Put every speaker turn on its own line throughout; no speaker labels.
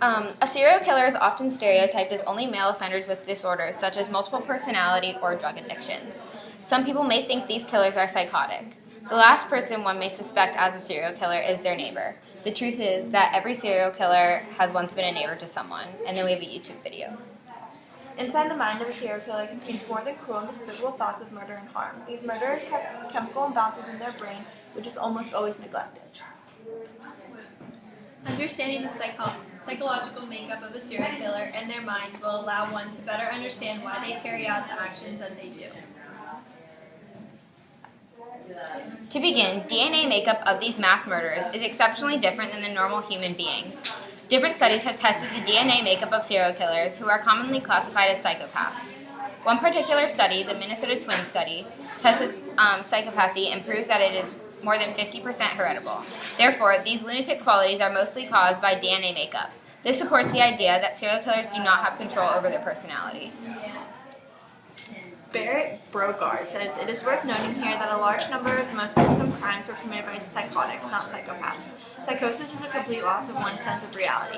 A serial killer is often stereotyped as only male offenders with disorders such as multiple personality or drug addictions. Some people may think these killers are psychotic. The last person one may suspect as a serial killer is their neighbor. The truth is that every serial killer has once been a neighbor to someone, and then we have a YouTube video.
Inside the mind of a serial killer contains more than cruel and despicable thoughts of murder and harm. These murderers have chemical imbalances in their brain, which is almost always neglected.
Understanding the psychological makeup of a serial killer and their mind will allow one to better understand why they carry out the actions that they do.
To begin, DNA makeup of these mass murderers is exceptionally different than the normal human beings. Different studies have tested the DNA makeup of serial killers who are commonly classified as psychopaths. One particular study, the Minnesota Twins study, tested psychopathy and proved that it is more than 50% heritable. Therefore, these lunatic qualities are mostly caused by DNA makeup. This supports the idea that serial killers do not have control over their personality.
Barrett Brogard says, "It is worth noting here that a large number of the most gruesome crimes were committed by psychotics, not psychopaths. Psychosis is a complete loss of one's sense of reality.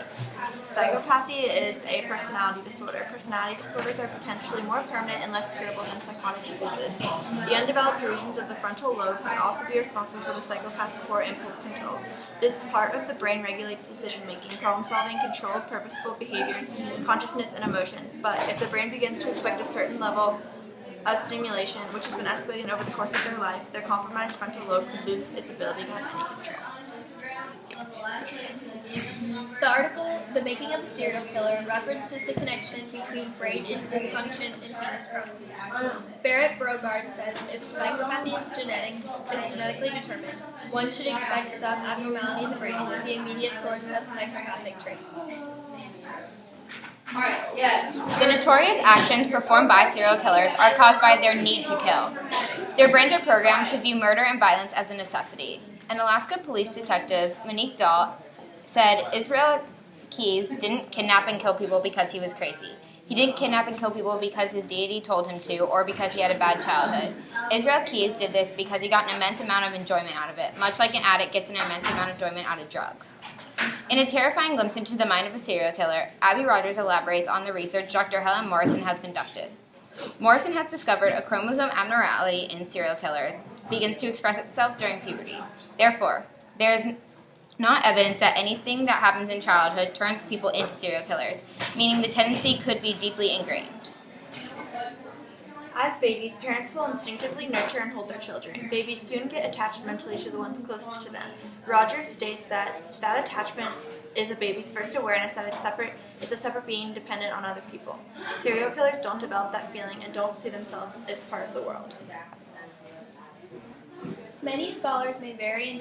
Psychopathy is a personality disorder. Personality disorders are potentially more permanent and less curable than psychotic diseases. The undeveloped regions of the frontal lobe can also be responsible for the psychopath's poor impulse control. This part of the brain regulates decision-making, problem-solving, control, purposeful behaviors, consciousness, and emotions. But if the brain begins to expect a certain level of stimulation, which has been escalating over the course of their life, their compromised frontal lobe could lose its ability to have any control."
The article, The Making of a Serial Killer, references the connection between brain dysfunction and heinous crimes. Barrett Brogard says if psychopathy is genetically determined, one should expect some abnormality in the brain, the immediate source of psychopathic traits.
The notorious actions performed by serial killers are caused by their need to kill. Their brains are programmed to view murder and violence as a necessity. An Alaska police detective, Monique Dahl, said Israel Keyes didn't kidnap and kill people because he was crazy. He didn't kidnap and kill people because his deity told him to or because he had a bad childhood. Israel Keyes did this because he got an immense amount of enjoyment out of it, much like an addict gets an immense amount of enjoyment out of drugs. In a terrifying glimpse into the mind of a serial killer, Abby Rogers elaborates on the research Dr. Helen Morrison has conducted. Morrison has discovered a chromosome abnormality in serial killers begins to express itself during puberty. Therefore, there is not evidence that anything that happens in childhood turns people into serial killers, meaning the tendency could be deeply ingrained.
As babies, parents will instinctively nurture and hold their children. Babies soon get attached mentally to the ones closest to them. Rogers states that attachment is a baby's first awareness that it's a separate being dependent on other people. Serial killers don't develop that feeling and don't see themselves as part of the world.
Many scholars may vary in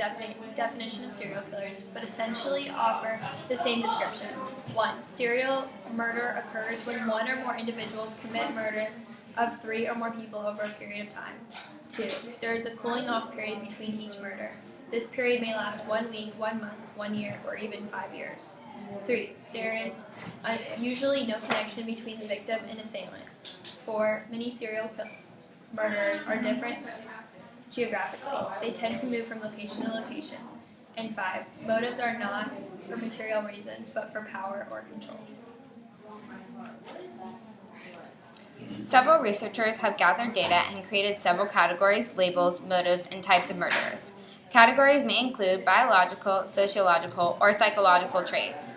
definition of serial killers, but essentially offer the same description. 1. Serial murder occurs when one or more individuals commit murder of 3 or more people over a period of time. 2. There is a cooling off period between each murder. This period may last 1 week, 1 month, 1 year, or even 5 years. 3. There is usually no connection between the victim and assailant. 4. Many serial murderers are different geographically. They tend to move from location to location. And 5. Motives are not for material reasons, but for power or control.
Several researchers have gathered data and created several categories, labels, motives, and types of murderers. Categories may include biological, sociological, or psychological traits.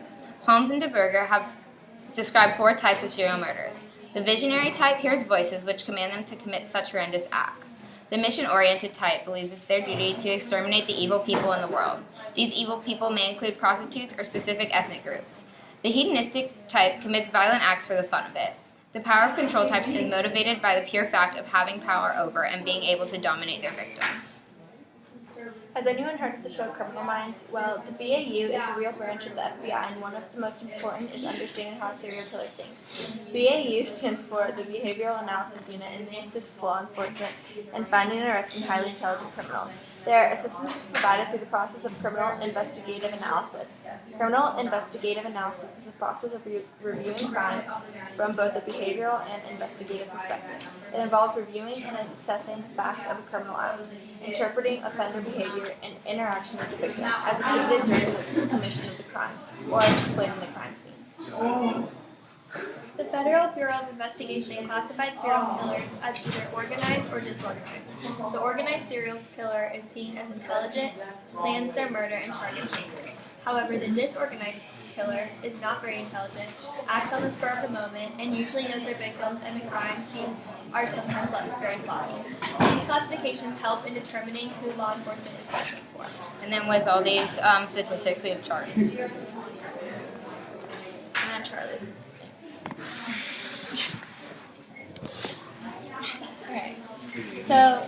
Holmes and DeBurger have described 4 types of serial murderers. The visionary type hears voices which command them to commit such horrendous acts. The mission-oriented type believes it's their duty to exterminate the evil people in the world. These evil people may include prostitutes or specific ethnic groups. The hedonistic type commits violent acts for the fun of it. The power of control type is motivated by the pure fact of having power over and being able to dominate their victims.
Has anyone heard of the show Criminal Minds? Well, the BAU is a real branch of the FBI, and one of the most important is understanding how a serial killer thinks. BAU stands for the Behavioral Analysis Unit, and they assist law enforcement in finding and arresting highly intelligent criminals. Their assistance is provided through the process of criminal investigative analysis. Criminal investigative analysis is a process of reviewing crimes from both a behavioral and investigative perspective. It involves reviewing and assessing the facts of a criminal act, interpreting offender behavior, and interaction with the victim, as exhibited during the commission of the crime, or as displayed in the crime scene.
The Federal Bureau of Investigation classified serial killers as either organized or disorganized. The organized serial killer is seen as intelligent, plans their murder, and targets strangers. However, the disorganized killer is not very intelligent, acts on the spur of the moment, and usually knows their victims, and the crime scene are sometimes left very sloppy. These classifications help in determining who law enforcement is searching for.
And then with all these statistics, we have charts.
And Charlie's.
Alright, so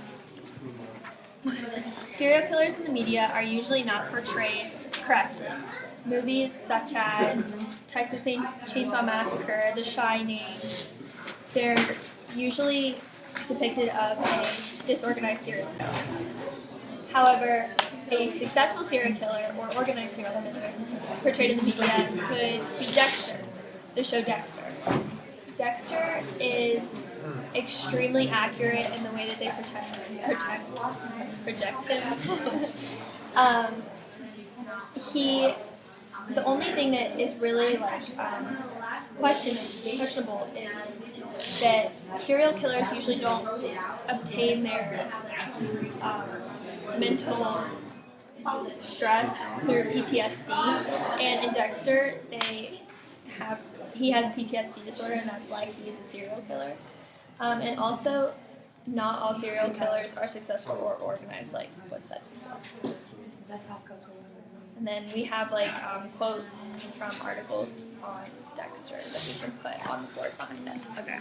serial killers in the media are usually not portrayed correctly. Movies such as Texas Chainsaw Massacre, The Shining, they're usually depicted of a disorganized serial killer. However, a successful serial killer or organized serial killer portrayed in the media could be Dexter, the show Dexter. Dexter is extremely accurate in the way that they project him. The only thing that is really questionable is that serial killers usually don't obtain their mental stress through PTSD, and in Dexter he has PTSD disorder, and that's why he is a serial killer. And also, not all serial killers are successful or organized, like was said. And then we have quotes from articles on Dexter that we can put on the board behind us.
Okay.